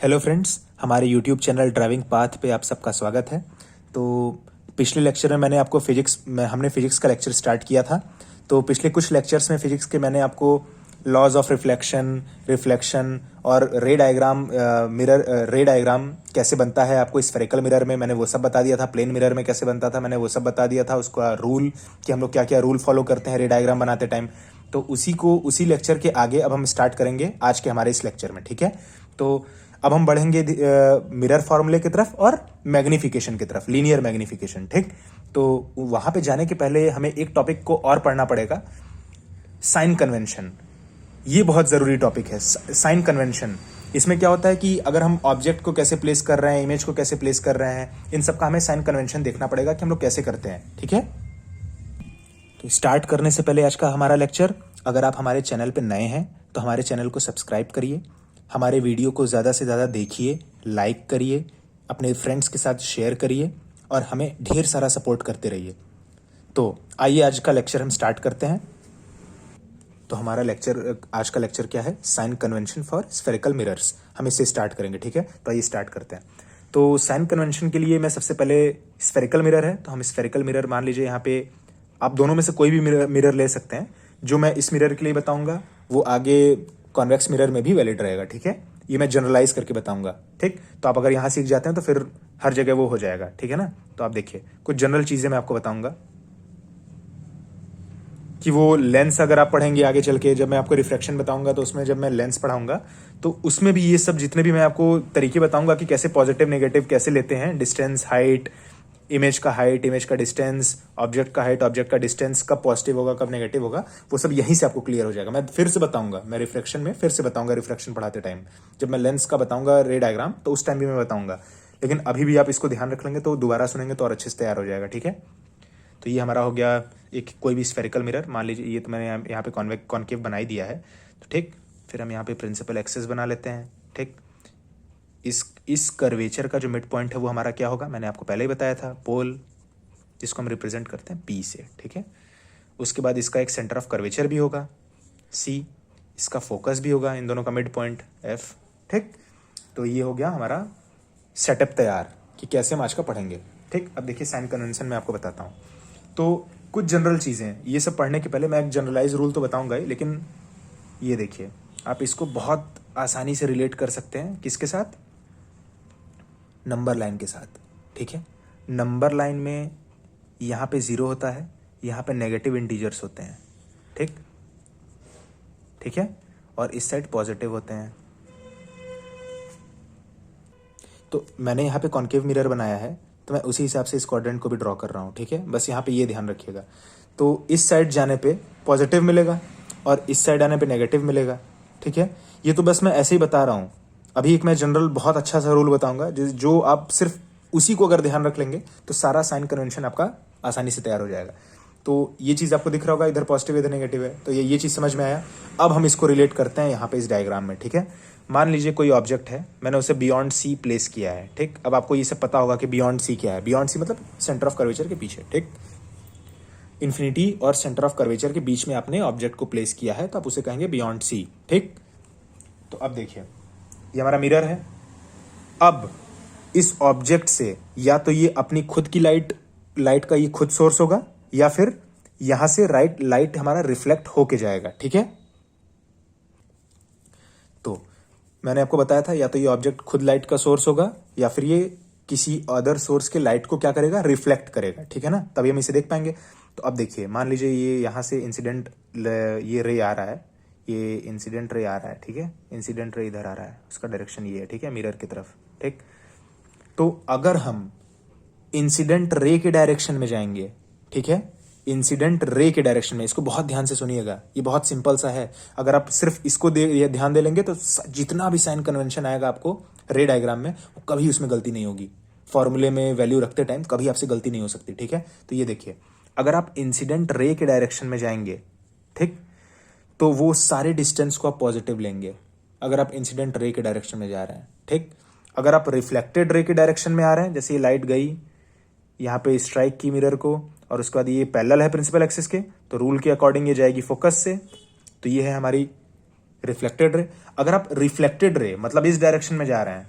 Hello friends, हमारे YouTube channel driving path पे आप सबका स्वागत है। तो पिछले लेक्चर में हमने फिजिक्स का लेक्चर स्टार्ट किया था। तो पिछले कुछ लेक्चर्स में फिजिक्स के मैंने आपको लॉज ऑफ रिफ्लेक्शन और रे डायग्राम कैसे बनता है, आपको स्फेरिकल मिरर में मैंने वो सब बता दिया था। प्लेन मिरर में कैसे बनता था मैंने वो सब बता दिया था। उसका रूल कि हम लोग क्या क्या रूल फॉलो करते हैं रे डायग्राम बनाते टाइम। तो उसी लेक्चर के आगे अब हम स्टार्ट करेंगे आज के हमारे इस लेक्चर में, ठीक है। तो अब हम बढ़ेंगे मिरर फॉर्मूले की तरफ और मैग्निफिकेशन की तरफ, लीनियर मैग्निफिकेशन, ठीक। तो वहां पे जाने के पहले हमें एक टॉपिक को और पढ़ना पड़ेगा, साइन कन्वेंशन। ये बहुत जरूरी टॉपिक है, साइन कन्वेंशन। इसमें क्या होता है कि अगर हम ऑब्जेक्ट को कैसे प्लेस कर रहे हैं, इमेज को कैसे प्लेस कर रहे हैं, इन सब का हमें साइन कन्वेंशन देखना पड़ेगा कि हम लोग कैसे करते हैं, ठीक है। तो स्टार्ट करने से पहले आज का हमारा लेक्चर, अगर आप हमारे चैनल पर नए हैं तो हमारे चैनल को सब्सक्राइब करिए, हमारे वीडियो को ज़्यादा से ज़्यादा देखिए, लाइक करिए, अपने फ्रेंड्स के साथ शेयर करिए और हमें ढेर सारा सपोर्ट करते रहिए। तो आइए आज का लेक्चर हम स्टार्ट करते हैं। तो हमारा आज का लेक्चर क्या है, sign convention for spherical mirrors. हम इससे स्टार्ट करेंगे, ठीक है। तो आइए स्टार्ट करते हैं। तो साइन कन्वेंशन के लिए मैं सबसे पहले, स्फेरिकल मिरर है तो हम स्फेरिकल मिरर मान लीजिए, यहाँ पे आप दोनों में से कोई भी मिरर ले सकते हैं। जो मैं इस मिरर के लिए बताऊंगा वो आगे कॉन्वेक्स मिरर में भी वैलिड रहेगा, ठीक है। ये मैं जनरलाइज करके बताऊंगा, ठीक। तो आप अगर यहां सीख जाते हैं तो फिर हर जगह वो हो जाएगा, ठीक है ना। तो आप देखिए, कुछ जनरल चीजें मैं आपको बताऊंगा कि वो लेंस अगर आप पढ़ेंगे आगे चल के, जब मैं आपको रिफ्रैक्शन बताऊंगा तो उसमें जब मैं लेंस पढ़ाऊंगा तो उसमें भी ये सब जितने भी मैं आपको तरीके बताऊंगा कि कैसे पॉजिटिव नेगेटिव कैसे लेते हैं, डिस्टेंस, हाइट, इमेज का डिस्टेंस, ऑब्जेक्ट का हाइट, ऑब्जेक्ट का डिस्टेंस, कब पॉजिटिव होगा कब नेगेटिव होगा, वो सब यहीं से आपको क्लियर हो जाएगा। मैं फिर से बताऊंगा, मैं रिफ्रैक्शन में फिर से बताऊंगा, रिफ्रैक्शन पढ़ाते टाइम जब मैं लेंस का बताऊंगा रे डायग्राम, तो उस टाइम भी मैं बताऊंगा। लेकिन अभी भी आप इसको ध्यान रख लेंगे तो दोबारा सुनेंगे तो और अच्छे से तैयार हो जाएगा, ठीक है। तो ये हमारा हो गया एक कोई भी स्फेरिकल मिरर, मान लीजिए ये तो मैंने यहाँ पे कॉन्केव बना ही दिया है, तो ठीक। फिर हम यहाँ पे प्रिंसिपल एक्सिस बना लेते हैं, ठीक। इस कर्वेचर का जो मिड पॉइंट है वो हमारा क्या होगा, मैंने आपको पहले ही बताया था, पोल, जिसको हम रिप्रेजेंट करते हैं पी से, ठीक है। उसके बाद इसका एक सेंटर ऑफ कर्वेचर भी होगा सी, इसका फोकस भी होगा, इन दोनों का मिड पॉइंट एफ, ठीक। तो ये हो गया हमारा सेटअप तैयार कि कैसे हम आज का पढ़ेंगे, ठीक। अब देखिए साइन कन्वेंशन में आपको बताता हूँ। तो कुछ जनरल चीज़ें, ये सब पढ़ने के पहले मैं एक जनरलाइज रूल तो बताऊंगा ही, लेकिन ये देखिए आप इसको बहुत आसानी से रिलेट कर सकते हैं किसके साथ, नंबर लाइन के साथ, ठीक है। नंबर लाइन में यहाँ पे 0 होता है, यहाँ पे नेगेटिव इंटीजर्स होते हैं, ठीक, ठीक है। और इस साइड पॉजिटिव होते हैं। तो मैंने यहाँ पे कॉन्केव मिरर बनाया है तो मैं उसी हिसाब से इस क्वाड्रेंट को भी ड्रॉ कर रहा हूँ, ठीक है। बस यहाँ पे ये ध्यान रखिएगा। तो इस साइड जाने पे पॉजिटिव मिलेगा और इस साइड आने पे नेगेटिव मिलेगा, ठीक है। ये तो बस मैं ऐसे ही बता रहा हूँ। अभी एक मैं जनरल बहुत अच्छा सा रूल बताऊंगा जो आप सिर्फ उसी को अगर ध्यान रख लेंगे तो सारा साइन कन्वेंशन आपका आसानी से तैयार हो जाएगा। तो ये चीज़ आपको दिख रहा होगा, इधर पॉजिटिव इधर नेगेटिव है, तो ये चीज़ समझ में आया। अब हम इसको रिलेट करते हैं यहाँ पे इस डायग्राम में, ठीक है। मान लीजिए कोई ऑब्जेक्ट है, मैंने उसे बियॉन्ड सी प्लेस किया है, ठीक। अब आपको ये सब पता होगा कि बियॉन्ड सी क्या है। बियॉन्ड सी मतलब सेंटर ऑफ कर्वेचर के पीछे, ठीक। इन्फिनिटी और सेंटर ऑफ कर्वेचर के बीच में आपने ऑब्जेक्ट को प्लेस किया है तो आप उसे कहेंगे बियॉन्ड सी, ठीक। तो अब देखिए ये हमारा मिरर है। अब इस ऑब्जेक्ट से या तो ये अपनी खुद की लाइट का ये खुद सोर्स होगा, या फिर यहां से लाइट हमारा रिफ्लेक्ट होके जाएगा, ठीक है। तो मैंने आपको बताया था या तो ये ऑब्जेक्ट खुद लाइट का सोर्स होगा या फिर ये किसी अदर सोर्स के लाइट को क्या करेगा, रिफ्लेक्ट करेगा, ठीक है ना। तभी हम इसे देख पाएंगे। तो अब देखिए मान लीजिए ये यहां से इंसिडेंट ये रे आ रहा है, ये इंसिडेंट रे आ रहा है, ठीक है। इंसिडेंट रे इधर आ रहा है, उसका डायरेक्शन ये है, ठीक है, मिरर की तरफ, ठीक। तो अगर हम इंसिडेंट रे के डायरेक्शन में जाएंगे, ठीक है, इंसिडेंट रे के डायरेक्शन में, इसको बहुत ध्यान से सुनिएगा, ये बहुत सिंपल सा है। अगर आप सिर्फ इसको ध्यान दे लेंगे तो जितना भी साइन कन्वेंशन आएगा आपको रे डायग्राम में, वो कभी उसमें गलती नहीं होगी। फॉर्मूले में वैल्यू रखते टाइम कभी आपसे गलती नहीं हो सकती, ठीक है। तो ये देखिए, अगर आप इंसिडेंट रे के डायरेक्शन में जाएंगे, ठीक, तो वो सारे डिस्टेंस को आप पॉजिटिव लेंगे अगर आप इंसिडेंट रे के डायरेक्शन में जा रहे हैं, ठीक। अगर आप रिफ्लेक्टेड रे के डायरेक्शन में आ रहे हैं, जैसे ये लाइट गई यहाँ पे स्ट्राइक की मिरर को और उसके बाद ये पैरेलल है प्रिंसिपल एक्सिस के, तो रूल के अकॉर्डिंग ये जाएगी फोकस से। तो ये है हमारी रिफ्लेक्टेड रे। अगर आप रिफ्लेक्टेड रे मतलब इस डायरेक्शन में जा रहे हैं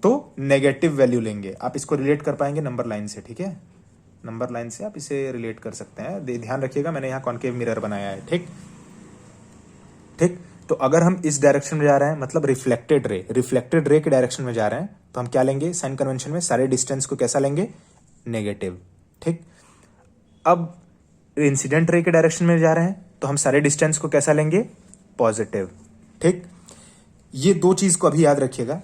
तो नेगेटिव वैल्यू लेंगे। आप इसको रिलेट कर पाएंगे नंबर लाइन से, ठीक है, नंबर लाइन से आप इसे रिलेट कर सकते हैं। ध्यान रखिएगा मैंने यहाँ कॉन्केव मिरर बनाया है, ठीक ठीक। तो अगर हम इस डायरेक्शन में जा रहे हैं मतलब रिफ्लेक्टेड रे के डायरेक्शन में जा रहे हैं तो हम क्या लेंगे, साइन कन्वेंशन में सारे डिस्टेंस को कैसा लेंगे, नेगेटिव, ठीक। अब इंसिडेंट रे के डायरेक्शन में जा रहे हैं तो हम सारे डिस्टेंस को कैसा लेंगे, पॉजिटिव, ठीक। ये दो चीज को अभी याद रखिएगा।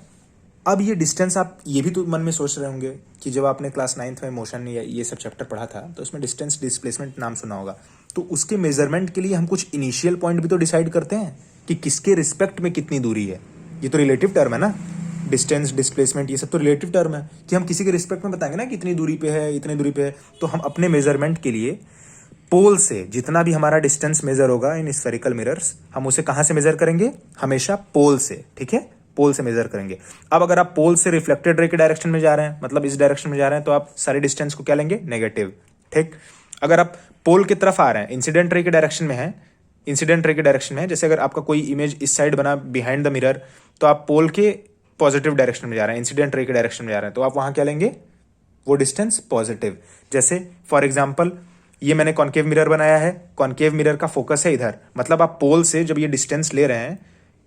अब ये डिस्टेंस आप ये भी तो मन में सोच रहे होंगे कि जब आपने क्लास 9th में मोशन या ये सब चैप्टर पढ़ा था तो उसमें डिस्टेंस डिस्प्लेसमेंट नाम सुना होगा, तो उसके मेजरमेंट के लिए हम कुछ इनिशियल पॉइंट भी तो डिसाइड करते हैं कि किसके रिस्पेक्ट में कितनी दूरी है। ये तो रिलेटिव टर्म है ना, डिस्टेंस डिस्प्लेसमेंट ये सब तो रिलेटिव टर्म है कि हम किसी के रिस्पेक्ट में बताएंगे ना कि इतनी दूरी पे है, इतनी दूरी पे है। तो हम अपने मेजरमेंट के लिए पोल से जितना भी हमारा डिस्टेंस मेजर होगा इन स्फेरिकल मिरर्स, हम उसे कहां से मेजर करेंगे, हमेशा पोल से, ठीक है, पोल से मेजर करेंगे। अब अगर आप पोल से रिफ्लेक्टेड रे के डायरेक्शन में जा रहे हैं मतलब इस डायरेक्शन में जा रहे हैं तो आप सारे डिस्टेंस को क्या लेंगे, नेगेटिव, ठीक। अगर आप पोल की तरफ आ रहे हैं, इंसिडेंट रे के डायरेक्शन में है, इंसिडेंट रे के डायरेक्शन में है, जैसे अगर आपका कोई इमेज इस साइड बना बिहाइंड द मिरर तो आप पोल के पॉजिटिव डायरेक्शन में जा रहे हैं, इंसिडेंट रे के डायरेक्शन में जा रहे हैं तो आप वहां क्या लेंगे, वो डिस्टेंस पॉजिटिव। जैसे फॉर एग्जाम्पल ये मैंने कॉन्केव मिरर बनाया है, कॉन्केव मिरर का फोकस है इधर, मतलब आप पोल से जब ये डिस्टेंस ले रहे हैं,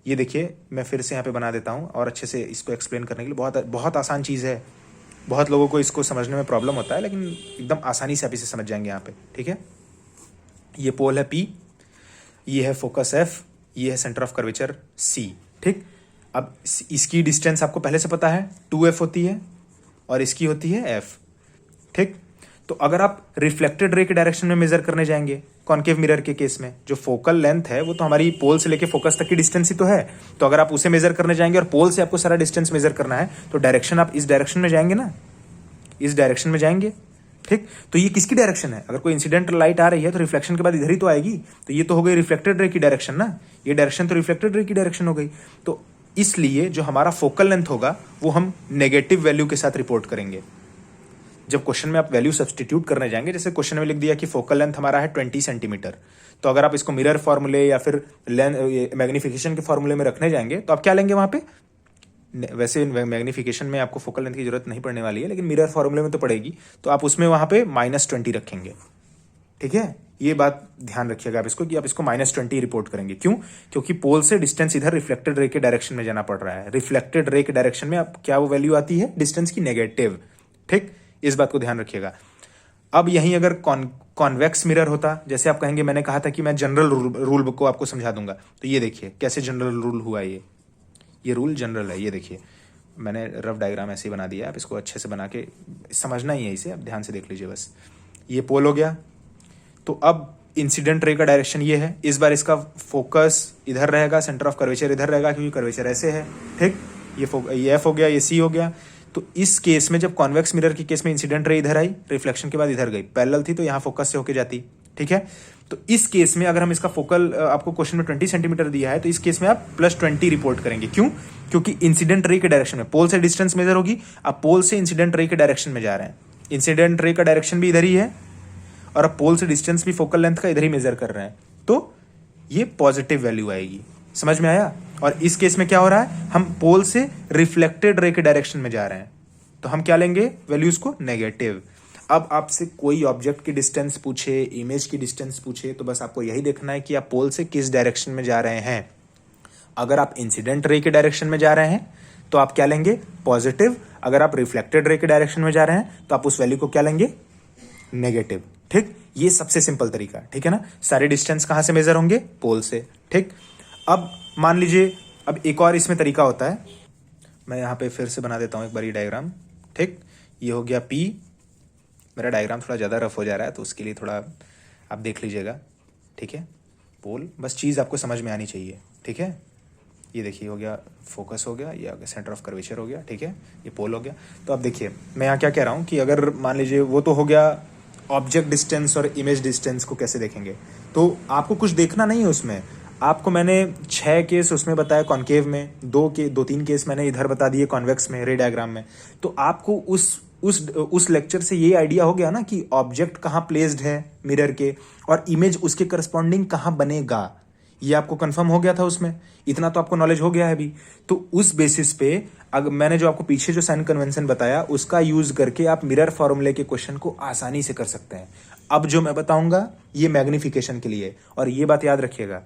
ये देखिए मैं फिर से यहाँ पे बना देता हूँ और अच्छे से इसको एक्सप्लेन करने के लिए, बहुत बहुत आसान चीज़ है। बहुत लोगों को इसको समझने में प्रॉब्लम होता है लेकिन एकदम आसानी से आप इसे समझ जाएंगे यहाँ पे, ठीक है। ये पोल है P, ये है फोकस F, ये है सेंटर ऑफ कर्वेचर C, ठीक। अब इसकी डिस्टेंस आपको पहले से पता है 2F होती है और इसकी होती है F, ठीक। तो अगर आप रिफ्लेक्टेड रे के डायरेक्शन में मेजर करने जाएंगे कॉन्केव मिरर के केस में, जो फोकल लेंथ है वो तो हमारी पोल से लेके फोकस तक की डिस्टेंस ही तो है, तो अगर आप उसे मेजर करने जाएंगे और पोल से आपको सारा डिस्टेंस मेजर करना है तो डायरेक्शन आप इस डायरेक्शन में जाएंगे ना, इस डायरेक्शन में जाएंगे, ठीक। तो ये किसकी डायरेक्शन है, अगर कोई इंसिडेंट लाइट आ रही है तो रिफ्लेक्शन के बाद इधर ही तो आएगी, तो ये तो हो गई रिफ्लेक्टेड रे की डायरेक्शन ना, ये डायरेक्शन तो रिफ्लेक्टेड रे की डायरेक्शन हो गई। तो इसलिए जो हमारा फोकल लेंथ होगा वो हम नेगेटिव वैल्यू के साथ रिपोर्ट करेंगे। जब क्वेश्चन में आप वैल्यू सब्सटीट्यूट करने जाएंगे, जैसे क्वेश्चन में लिख दिया कि फोकल लेंथ हमारा है 20 सेंटीमीटर, तो अगर आप इसको मिरर फॉर्मूले या फिर मैग्निफिकेशन के फॉर्मूले में रखने जाएंगे तो आप क्या लेंगे वहां पे, वैसे मैग्निफिकेशन में आपको फोकल लेंथ की जरूरत नहीं पड़ने वाली है लेकिन मिरर फॉर्मूले में तो पड़ेगी, तो आप उसमें वहां पे -20 रखेंगे, ठीक है। ये बात ध्यान रखिएगा आप इसको कि आप इसको -20 रिपोर्ट करेंगे। क्यों, क्योंकि पोल से डिस्टेंस इधर रिफ्लेक्टेड रे के डायरेक्शन में जाना पड़ रहा है, रिफ्लेक्टेड रे के डायरेक्शन में आप क्या वो वैल्यू आती है डिस्टेंस की, नेगेटिव, ठीक। इस बात को ध्यान रखिएगा। अब यहीं अगर कॉन्वेक्स मिरर होता, जैसे आप कहेंगे मैंने कहा था कि मैं जनरल रूल को आपको समझा दूंगा, तो ये देखिए कैसे जनरल रूल हुआ, ये रूल जनरल है। ये देखिए मैंने रफ डायग्राम ऐसे ही बना दिया, आप इसको अच्छे से बना के समझना ही है इसे, आप ध्यान से देख लीजिए बस। ये पोल हो गया, तो अब इंसिडेंट रे का डायरेक्शन ये है, इस बार इसका फोकस इधर रहेगा, सेंटर ऑफ कर्वेचर इधर रहेगा क्योंकि कर्वेचर ऐसे है, ठीक। ये F हो गया, ये C हो गया। तो इस केस में जब कॉन्वेक्स मिरर के केस में इंसिडेंट रे इधर आई, रिफ्लेक्शन के बाद इधर गई, पैरेलल थी तो यहाँ फोकस से होके जाती, ठीक है। तो इस केस में अगर हम इसका फोकल, आपको क्वेश्चन में 20 सेंटीमीटर दिया है तो इस केस में आप +20 रिपोर्ट करेंगे। क्यों, क्योंकि इंसिडेंट रे के डायरेक्शन में पोल से डिस्टेंस मेजर होगी, आप पोल से इंसिडेंट रे के डायरेक्शन में जा रहे हैं, इंसिडेंट रे का डायरेक्शन भी इधर ही है और आप पोल से डिस्टेंस भी फोकल लेंथ का इधर ही मेजर कर रहे हैं, तो ये पॉजिटिव वैल्यू आएगी। समझ में आया। और इस केस में क्या हो रहा है, हम पोल से रिफ्लेक्टेड रे के डायरेक्शन में जा रहे हैं तो हम क्या लेंगे वैल्यूज को, नेगेटिव। अब आपसे कोई ऑब्जेक्ट की डिस्टेंस पूछे, इमेज की डिस्टेंस पूछे, तो बस आपको यही देखना है कि आप पोल से किस डायरेक्शन में जा रहे हैं। अगर आप इंसिडेंट रे के डायरेक्शन में जा रहे हैं तो आप क्या लेंगे, पॉजिटिव। अगर आप रिफ्लेक्टेड रे के डायरेक्शन में जा रहे हैं तो आप उस वैल्यू को क्या लेंगे, नेगेटिव, ठीक। ये सबसे सिंपल तरीका, ठीक है ना। सारे डिस्टेंस कहां से मेजर होंगे, पोल से, ठीक। अब मान लीजिए, अब एक और इसमें तरीका होता है, मैं यहाँ पे फिर से बना देता हूँ एक बारी डायग्राम, ठीक। ये हो गया P, मेरा डायग्राम थोड़ा ज़्यादा रफ हो जा रहा है तो उसके लिए थोड़ा आप देख लीजिएगा, ठीक है। पोल, बस चीज़ आपको समझ में आनी चाहिए, ठीक है। ये देखिए हो गया, फोकस हो गया, ये हो गया सेंटर ऑफ कर्वेचर हो गया, ठीक है। ये पोल हो गया। तो अब देखिए मैं यहाँ क्या कह रहा हूँ कि अगर मान लीजिए वो तो हो गया ऑब्जेक्ट डिस्टेंस और इमेज डिस्टेंस को कैसे देखेंगे, तो आपको कुछ देखना नहीं है उसमें। आपको मैंने 6 केस उसमें बताया कॉन्केव में, 2-3 केस मैंने इधर बता दिए कॉन्वेक्स में, रे डायग्राम में। तो आपको उस लेक्चर से ये आइडिया हो गया ना कि ऑब्जेक्ट कहाँ प्लेस्ड है मिरर के और इमेज उसके करस्पॉन्डिंग कहाँ बनेगा। ये आपको कंफर्म हो गया था उसमें, इतना तो आपको नॉलेज हो गया है अभी। तो उस बेसिस पे अगर मैंने जो आपको पीछे जो साइन कन्वेंशन बताया उसका यूज करके आप मिरर फॉर्मूले के क्वेश्चन को आसानी से कर सकते हैं। अब जो मैं बताऊंगा ये मैग्निफिकेशन के लिए, और ये बात याद रखिएगा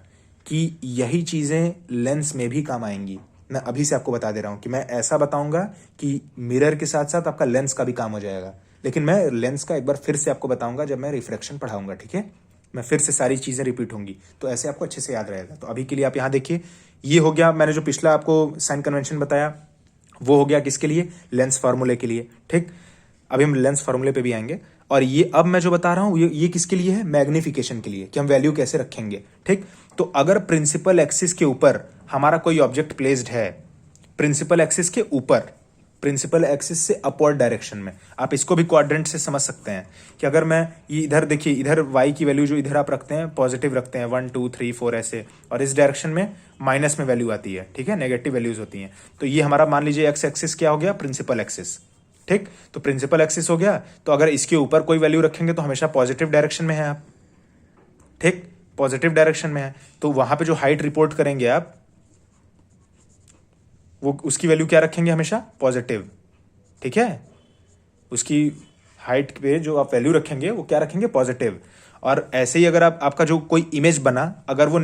कि यही चीजें लेंस में भी काम आएंगी। मैं अभी से आपको बता दे रहा हूं कि मैं ऐसा बताऊंगा कि मिरर के साथ साथ आपका लेंस का भी काम हो जाएगा, लेकिन मैं लेंस का एक बार फिर से आपको बताऊंगा जब मैं रिफ्रैक्शन पढ़ाऊंगा, ठीक है। मैं फिर से सारी चीजें रिपीट होंगी तो ऐसे आपको अच्छे से याद रहेगा। तो अभी के लिए आप यहां देखिए, ये हो गया मैंने जो पिछला आपको साइन कन्वेंशन बताया, वो हो गया किसके लिए, लेंस फार्मूले के लिए, ठीक। अभी हम लेंस फार्मूले पे भी आएंगे, और ये अब मैं जो बता रहा हूं ये किसके लिए है, मैग्निफिकेशन के लिए, कि हम वैल्यू कैसे रखेंगे, ठीक। तो अगर प्रिंसिपल एक्सिस के ऊपर हमारा कोई ऑब्जेक्ट प्लेस्ड है, प्रिंसिपल एक्सिस के ऊपर, प्रिंसिपल एक्सिस से अपवर्ड डायरेक्शन में, आप इसको भी क्वाड्रेंट से समझ सकते हैं कि अगर मैं ये इधर देखिए, इधर वाई की वैल्यू जो इधर आप रखते हैं पॉजिटिव रखते हैं 1 2 3 4 ऐसे, और इस डायरेक्शन में माइनस में वैल्यू आती है, ठीक है, नेगेटिव वैल्यूज होती हैं। तो ये हमारा मान लीजिए एक्स एक्सिस क्या हो गया, प्रिंसिपल एक्सिस, ठीक। तो प्रिंसिपल एक्सिस हो गया, तो अगर इसके ऊपर कोई वैल्यू रखेंगे तो हमेशा पॉजिटिव डायरेक्शन में है आप, ठीक, पॉजिटिव डायरेक्शन में है। तो वहां पे जो हाइट रिपोर्ट करेंगे आप, वो उसकी वैल्यू क्या रखेंगे, हमेशा पॉजिटिव, ठीक है। उसकी हाइट पे जो आप वैल्यू रखेंगे वो क्या रखेंगे, पॉजिटिव। और ऐसे ही अगर आपका जो कोई इमेज बना, अगर वो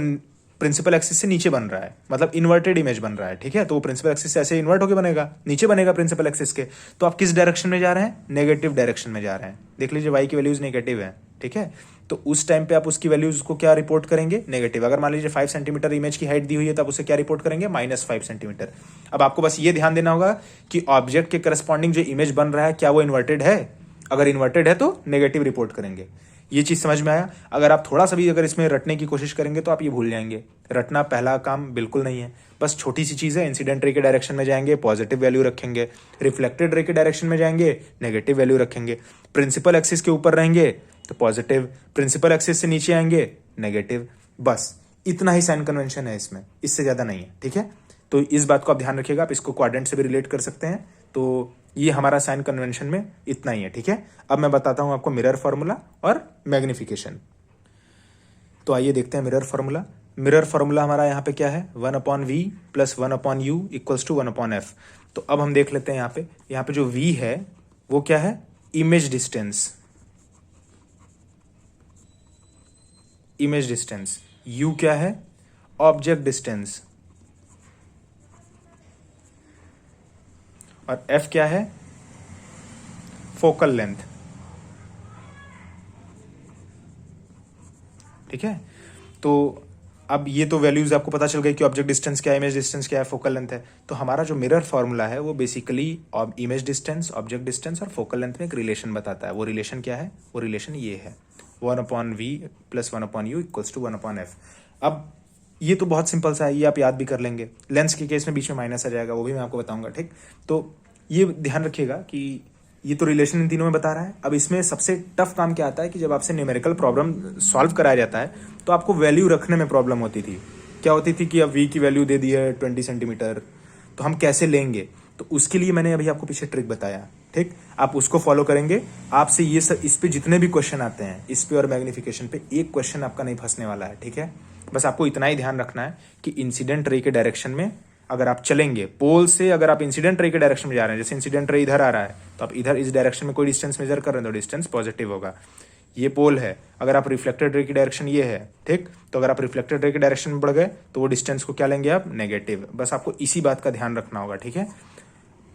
प्रिंसिपल एक्सिस से नीचे बन रहा है, मतलब इन्वर्टेड इमेज बन रहा है, ठीक है, तो वो प्रिंसिपल एक्सिस से ऐसे इन्वर्ट होकर बनेगा, नीचे बनेगा प्रिंसिपल एक्सिस के। तो आप किस डायरेक्शन में जा रहे हैं, नेगेटिव डायरेक्शन में जा रहे हैं। देख लीजिए वाई की वैल्यूज नेगेटिव है, ठीक है। तो उस टाइम पे आप उसकी वैल्यूज को क्या रिपोर्ट करेंगे, नेगेटिव। अगर मान लीजिए 5 सेंटीमीटर इमेज की हाइट दी हुई है तो आप उसे क्या रिपोर्ट करेंगे, -5 सेंटीमीटर। अब आपको बस ये ध्यान देना होगा कि ऑब्जेक्ट के करस्पॉन्डिंग जो इमेज बन रहा है क्या वो इन्वर्टेड है, अगर इन्वर्टेड है तो नेगेटिव रिपोर्ट करेंगे। ये चीज समझ में आया। अगर आप थोड़ा सा भी अगर इसमें रटने की कोशिश करेंगे तो आप ये भूल जाएंगे। रटना पहला काम बिल्कुल नहीं है, बस छोटी सी चीज है। इंसिडेंट रे के डायरेक्शन में जाएंगे पॉजिटिव वैल्यू रखेंगे, रिफ्लेक्टेड रे के डायरेक्शन में जाएंगे नेगेटिव वैल्यू रखेंगे, प्रिंसिपल एक्सिस के ऊपर रहेंगे तो पॉजिटिव, प्रिंसिपल एक्सिस से नीचे आएंगे नेगेटिव। बस इतना ही साइन कन्वेंशन है इसमें, इससे ज्यादा नहीं है, ठीक है। तो इस बात को आप ध्यान रखिएगा, आप इसको क्वाड्रेंट से भी रिलेट कर सकते हैं। तो ये हमारा साइन कन्वेंशन में इतना ही है, ठीक है। अब मैं बताता हूं आपको मिरर फॉर्मूला और मैग्निफिकेशन। तो आइए देखते हैं मिरर फॉर्मूला। मिरर फॉर्मूला हमारा यहाँ पे क्या है, 1/v + 1/u = 1/f। तो अब हम देख लेते हैं यहाँ पे जो v है वो क्या है, image distance, image distance. u क्या है, ऑब्जेक्ट डिस्टेंस, और f क्या है, फोकल लेंथ, ठीक है। तो अब ये तो वैल्यूज आपको पता चल गई कि ऑब्जेक्ट डिस्टेंस क्या है, इमेज डिस्टेंस क्या है, फोकल लेंथ है। तो हमारा जो मिरर फॉर्मूला है वो basically image distance, object distance और फोकल लेंथ में एक रिलेशन बताता है। वो रिलेशन क्या है, वो रिलेशन ये है, 1/v + 1/u = 1/f। अब ये तो बहुत सिंपल सा है, ये आप याद भी कर लेंगे। लेंस के केस में बीच में माइनस आ जाएगा, वो भी मैं आपको बताऊंगा, ठीक। तो ये ध्यान रखिएगा कि ये तो रिलेशन इन तीनों में बता रहा है। अब इसमें सबसे टफ काम क्या आता है कि जब आपसे न्यूमेरिकल प्रॉब्लम सॉल्व कराया जाता है तो आपको वैल्यू रखने में प्रॉब्लम होती थी। क्या होती थी कि अब v की वैल्यू दे दी है 20 सेंटीमीटर, तो हम कैसे लेंगे। तो उसके लिए मैंने अभी आपको पीछे ट्रिक बताया, ठीक। आप उसको फॉलो करेंगे, आपसे ये सब इस पे जितने भी क्वेश्चन आते हैं, इस पे और मैग्निफिकेशन पे, एक क्वेश्चन आपका नहीं फंसने वाला है, ठीक है। बस आपको इतना ही ध्यान रखना है कि इंसिडेंट रे के डायरेक्शन में अगर आप चलेंगे पोल से, अगर आप इंसिडेंट रे के डायरेक्शन में जा रहे हैं, जैसे इंसिडेंट रे इधर आ रहा है तो आप इधर इस डायरेक्शन में कोई डिस्टेंस मेजर कर रहे हैं तो डिस्टेंस पॉजिटिव होगा, ये पोल है। अगर आप रिफ्लेक्टेड रे की डायरेक्शन ये है, ठीक, तो अगर आप रिफ्लेक्टेड रे के डायरेक्शन में बढ़ गए तो वो डिस्टेंस को क्या लेंगे आप, नेगेटिव। बस आपको इसी बात का ध्यान रखना होगा, ठीक है।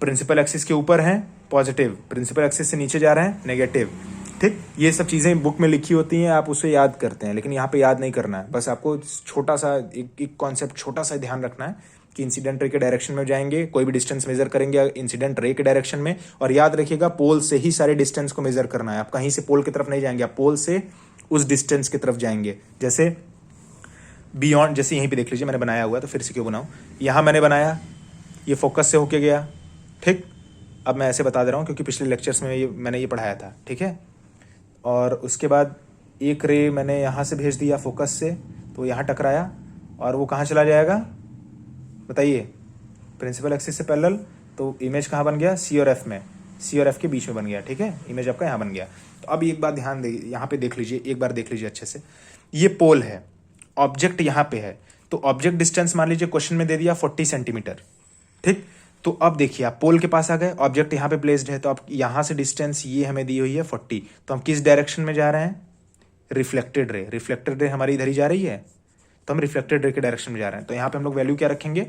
प्रिंसिपल एक्सिस के ऊपर है पॉजिटिव, प्रिंसिपल एक्सिस से नीचे जा रहे हैं नेगेटिव, ठीक। ये सब चीजें बुक में लिखी होती हैं, आप उसे याद करते हैं, लेकिन यहाँ पे याद नहीं करना है। बस आपको छोटा सा एक कॉन्सेप्ट छोटा सा ध्यान रखना है कि इंसिडेंट रे के डायरेक्शन में जाएंगे, कोई भी डिस्टेंस मेजर करेंगे इंसिडेंट रे के डायरेक्शन में, और याद रखिएगा पोल से ही सारे डिस्टेंस को मेजर करना है। आप कहीं से पोल की तरफ नहीं जाएंगे, आप पोल से उस डिस्टेंस की तरफ जाएंगे। जैसे बियॉन्ड, जैसे यहीं पे देख लीजिए मैंने बनाया हुआ, तो फिर से क्यों बनाऊं, यहां मैंने बनाया, ये फोकस से होके गया, ठीक। अब मैं ऐसे बता दे रहा हूं क्योंकि पिछले लेक्चर्स में मैंने ये पढ़ाया था, ठीक है। और उसके बाद एक रे मैंने यहाँ से भेज दिया फोकस से, तो यहाँ टकराया और वो कहाँ चला जाएगा बताइए, प्रिंसिपल एक्सिस से पैरेलल। तो इमेज कहाँ बन गया, सी और एफ में, सी और एफ के बीच में बन गया, ठीक है। इमेज आपका यहाँ बन गया। तो अब एक बात ध्यान दे, यहाँ पे देख लीजिए, एक बार देख लीजिए अच्छे से, ये पोल है ऑब्जेक्ट यहाँ पे है, तो ऑब्जेक्ट डिस्टेंस मान लीजिए क्वेश्चन में दे दिया 40 सेंटीमीटर, ठीक। तो अब देखिए आप पोल के पास आ गए, ऑब्जेक्ट यहाँ पे प्लेस्ड है, तो अब यहाँ से डिस्टेंस ये हमें दी हुई है 40, तो हम किस डायरेक्शन में जा रहे हैं, रिफ्लेक्टेड रे हमारी इधर ही जा रही है, तो हम रिफ्लेक्टेड रे के डायरेक्शन में जा रहे हैं। तो यहाँ पे हम लोग वैल्यू क्या रखेंगे,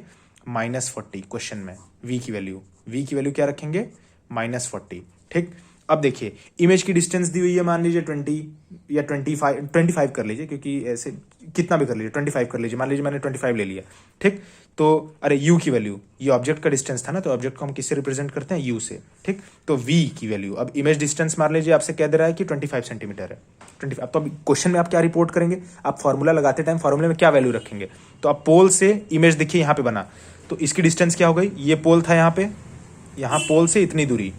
-40 क्वेश्चन में, वी की वैल्यू क्या रखेंगे, -40, ठीक। अब देखिए इमेज की डिस्टेंस दी हुई है, मान लीजिए 20 या 25 कर लीजिए, क्योंकि ऐसे कितना भी कर लीजिए, 25 कर लीजिए, मान लीजिए मैंने 25 ले लिया, ठीक। तो अरे u की वैल्यू, ये ऑब्जेक्ट का डिस्टेंस था ना, तो ऑब्जेक्ट को हम किससे रिप्रेजेंट करते हैं, u से, ठीक। तो v की वैल्यू, अब इमेज डिस्टेंस मान लीजिए आपसे कह दे रहा है कि 25 सेंटीमीटर है, 25। तो अब क्वेश्चन में आप क्या रिपोर्ट करेंगे, आप फॉर्मूला लगाते टाइम फॉर्मूले में क्या वैल्यू रखेंगे, तो आप पोल से इमेज देखिए यहाँ पे बना, तो इसकी डिस्टेंस क्या हो गई, ये पोल था यहाँ पे, यहाँ पोल से इतनी दूरी।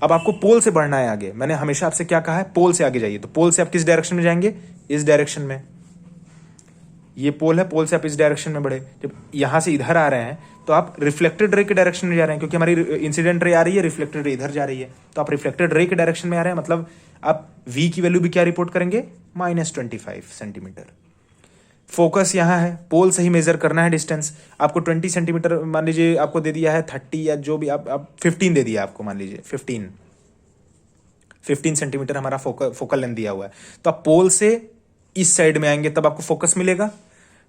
अब आपको पोल से बढ़ना है आगे, मैंने हमेशा आपसे क्या कहा है, पोल से आगे जाइए। तो पोल से आप किस डायरेक्शन में जाएंगे, इस डायरेक्शन में, ये पोल है, पोल से आप इस डायरेक्शन में बढ़े। जब यहां से इधर आ रहे हैं तो आप रिफ्लेक्टेड रे के डायरेक्शन में जा रहे हैं, क्योंकि हमारी इंसिडेंट रे आ रही है, रिफ्लेक्टेड रे इधर जा रही है, तो आप रिफ्लेक्टेड रे के डायरेक्शन में आ रहे हैं, मतलब आप v की वैल्यू भी क्या रिपोर्ट करेंगे, -25 सेंटीमीटर। फोकस यहाँ है, पोल से ही मेजर करना है डिस्टेंस। आपको 20 सेंटीमीटर मान लीजिए आपको दे दिया है, 30 या जो भी आप 15 दे दिया आपको, मान लीजिए 15 सेंटीमीटर हमारा फोकल लेंथ दिया हुआ है। तो आप पोल से इस साइड में आएंगे तब आपको फोकस मिलेगा,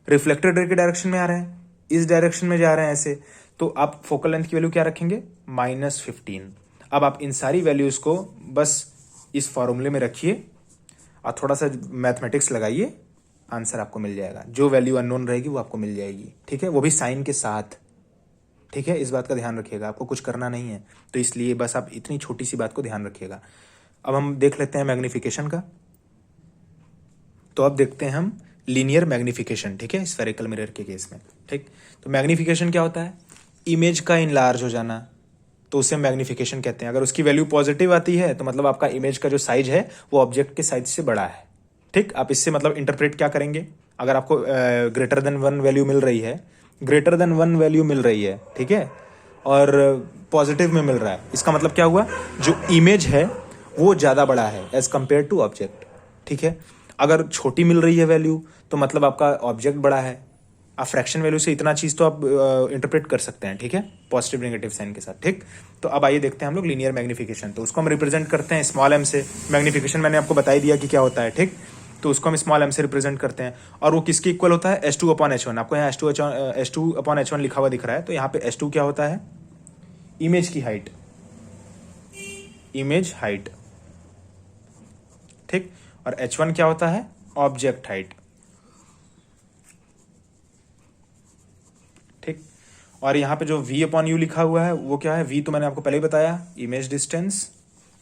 रिफ्लेक्टेड रे के डायरेक्शन में आ रहे हैं, इस डायरेक्शन में जा रहे हैं ऐसे, तो आप फोकल लेंथ की वैल्यू क्या रखेंगे, -15। अब आप इन सारी वैल्यूज को बस इस फॉर्मूले में रखिए और थोड़ा सा मैथमेटिक्स लगाइए, आंसर आपको मिल जाएगा। जो वैल्यू अननोन रहेगी वो आपको मिल जाएगी, ठीक है, वो भी साइन के साथ, ठीक है। इस बात का ध्यान रखिएगा, आपको कुछ करना नहीं है, तो इसलिए बस आप इतनी छोटी सी बात को ध्यान रखिएगा। अब हम देख लेते हैं मैग्निफिकेशन का। तो अब देखते हैं हम लीनियर मैग्निफिकेशन, ठीक है, स्फेरिकल मिरर के केस में, ठीक। तो मैग्निफिकेशन क्या होता है, इमेज का इनलार्ज हो जाना, तो उसे मैग्निफिकेशन कहते हैं। अगर उसकी वैल्यू पॉजिटिव आती है तो मतलब आपका इमेज का जो साइज है वो ऑब्जेक्ट के साइज से बड़ा है, ठीक। आप इससे मतलब इंटरप्रेट क्या करेंगे, अगर आपको ग्रेटर देन 1 वैल्यू मिल रही है, ठीक है, और पॉजिटिव में मिल रहा है, इसका मतलब क्या हुआ, जो इमेज है वो ज़्यादा बड़ा है एज कंपेयर टू ऑब्जेक्ट, ठीक है। अगर छोटी मिल रही है वैल्यू तो मतलब आपका ऑब्जेक्ट बड़ा है। आप फ्रैक्शन वैल्यू से इतना चीज़ तो आप इंटरप्रेट कर सकते हैं, ठीक है, पॉजिटिव नेगेटिव साइन के साथ, ठीक। तो अब आइए देखते हैं हम लोग लीनियर मैग्निफिकेशन। तो उसको हम रिप्रेजेंट करते हैं स्मॉल m से। मैग्निफिकेशन मैंने आपको बता ही दिया कि क्या होता है, ठीक। तो उसको हम स्मॉल m से रिप्रेजेंट करते हैं, और वो किसके इक्वल होता है, h2/h1। आपको यहाँ h2/h1 लिखा हुआ दिख रहा है, तो यहाँ पे h2 क्या होता है, इमेज की हाइट, ठीक, और h1 क्या होता है, ऑब्जेक्ट हाइट, ठीक। और यहाँ पे जो v/u लिखा हुआ है वो क्या है, v तो मैंने आपको पहले ही बताया, इमेज डिस्टेंस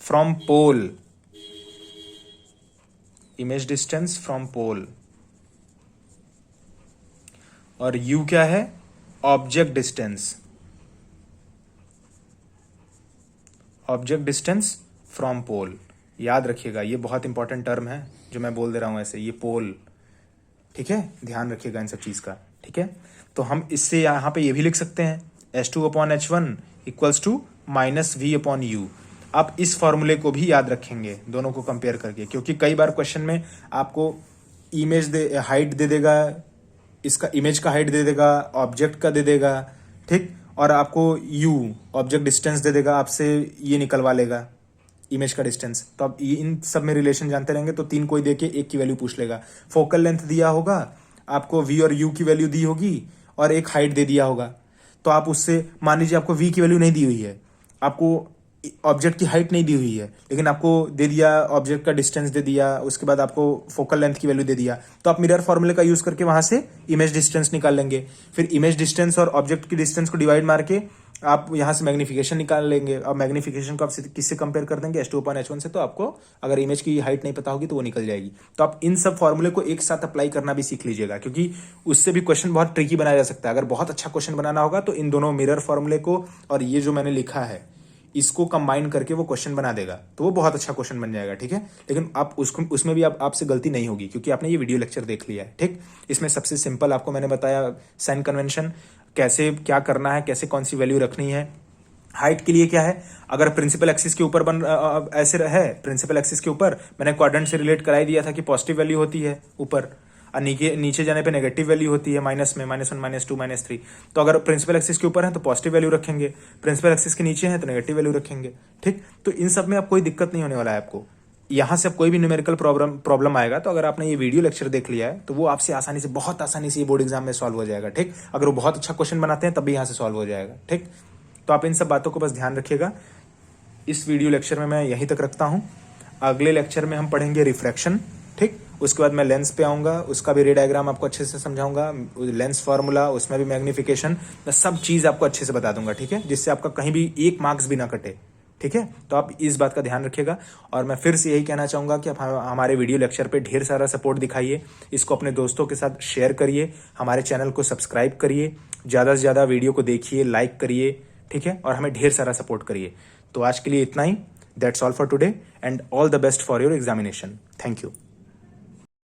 फ्रॉम पोल, और u क्या है, ऑब्जेक्ट डिस्टेंस फ्रॉम पोल। याद रखिएगा, ये बहुत इंपॉर्टेंट टर्म है जो मैं बोल दे रहा हूं ऐसे, ये पोल, ठीक है, ध्यान रखिएगा इन सब चीज का, ठीक है। तो हम इससे यहाँ पे ये भी लिख सकते हैं, h2/h1 इक्वल्स टू -v/u। आप इस फॉर्मूले को भी याद रखेंगे दोनों को कंपेयर करके, क्योंकि कई बार क्वेश्चन में आपको हाइट दे देगा, इसका इमेज का हाइट दे देगा, ऑब्जेक्ट का दे देगा, ठीक, और आपको u ऑब्जेक्ट डिस्टेंस दे देगा, आपसे ये निकलवा लेगा इमेज का डिस्टेंस। तो आप इन सब में रिलेशन जानते रहेंगे तो 3 कोई देके एक की वैल्यू पूछ लेगा। फोकल लेंथ दिया होगा आपको, v और u की वैल्यू दी होगी, और एक हाइट दे दिया होगा, तो आप उससे, मान लीजिए आपको v की वैल्यू नहीं दी हुई है, आपको ऑब्जेक्ट की हाइट नहीं दी हुई है, लेकिन आपको दे दिया ऑब्जेक्ट का डिस्टेंस दे दिया, उसके बाद आपको फोकल लेंथ की वैल्यू दे दिया, तो आप मिरर फॉर्मूले का यूज करके वहां से इमेज डिस्टेंस निकाल लेंगे। फिर इमेज डिस्टेंस और ऑब्जेक्ट की डिस्टेंस को डिवाइड मार के आप यहां से मैग्निफिकेशन निकाल लेंगे, और मैग्निफिकेशन को आप किससे कंपेयर कर देंगे, h2/h1 से। तो आपको अगर इमेज की हाइट नहीं पता होगी तो वो निकल जाएगी। तो आप इन सब फॉर्मूले को एक साथ अप्लाई करना भी सीख लीजिएगा, क्योंकि उससे भी क्वेश्चन बहुत ट्रिकी बनाया जा सकता है। अगर बहुत अच्छा क्वेश्चन बनाना होगा तो इन दोनों मिरर फॉर्मूले को और ये जो मैंने लिखा है इसको कंबाइन करके वो क्वेश्चन बना देगा, तो वो बहुत अच्छा क्वेश्चन बन जाएगा, ठीक है। लेकिन आप उसमें भी आपसे गलती नहीं होगी, क्योंकि आपने ये वीडियो लेक्चर देख लिया है, ठीक। इसमें सबसे सिंपल आपको मैंने बताया साइन कन्वेंशन, कैसे क्या करना है, कैसे कौन सी वैल्यू रखनी है। हाइट के लिए क्या है, अगर प्रिंसिपल एक्सिस के ऊपर ऐसे है, प्रिंसिपल एक्सिस के ऊपर मैंने क्वाड्रेंट से रिलेट कराई दिया था कि पॉजिटिव वैल्यू होती है ऊपर, और नीचे जाने पे नेगेटिव वैल्यू होती है माइनस में, -1, -2, -3। तो अगर प्रिंसिपल एक्सिस के ऊपर है तो पॉजिटिव वैल्यू रखेंगे, प्रिंसिपल एक्सिस के नीचे है तो नेगेटिव वैल्यू रखेंगे। ठीक, तो इन सब में अब कोई दिक्कत नहीं होने वाला है आपको। यहाँ से अब कोई भी न्यूमेरिकल प्रॉब्लम आएगा तो अगर आपने ये वीडियो लेक्चर देख लिया है तो वो आपसे आसानी से, बहुत आसानी से ये बोर्ड एग्जाम में सॉल्व हो जाएगा। ठीक, अगर वो बहुत अच्छा क्वेश्चन बनाते हैं तब भी यहाँ से सॉल्व हो जाएगा। ठीक, तो आप इन सब बातों को बस ध्यान रखिएगा। इस वीडियो लेक्चर में मैं यहीं तक रखता हूँ। अगले लेक्चर में हम पढ़ेंगे रिफ्रैक्शन। ठीक, उसके बाद मैं लेंस पे आऊँगा, उसका भी रे डायग्राम आपको अच्छे से समझाऊंगा, लेंस फार्मूला, उसमें भी मैग्निफिकेशन, मैं सब चीज़ आपको अच्छे से बता दूंगा। ठीक है, जिससे आपका कहीं भी एक मार्क्स भी ना कटे। ठीक है, तो आप इस बात का ध्यान रखिएगा। और मैं फिर से यही कहना चाहूँगा कि आप हमारे वीडियो लेक्चर पे ढेर सारा सपोर्ट दिखाइए, इसको अपने दोस्तों के साथ शेयर करिए, हमारे चैनल को सब्सक्राइब करिए, ज़्यादा से ज़्यादा वीडियो को देखिए, लाइक करिए। ठीक है, और हमें ढेर सारा सपोर्ट करिए। तो आज के लिए इतना ही। That's all for today and all the best for your examination. Thank you.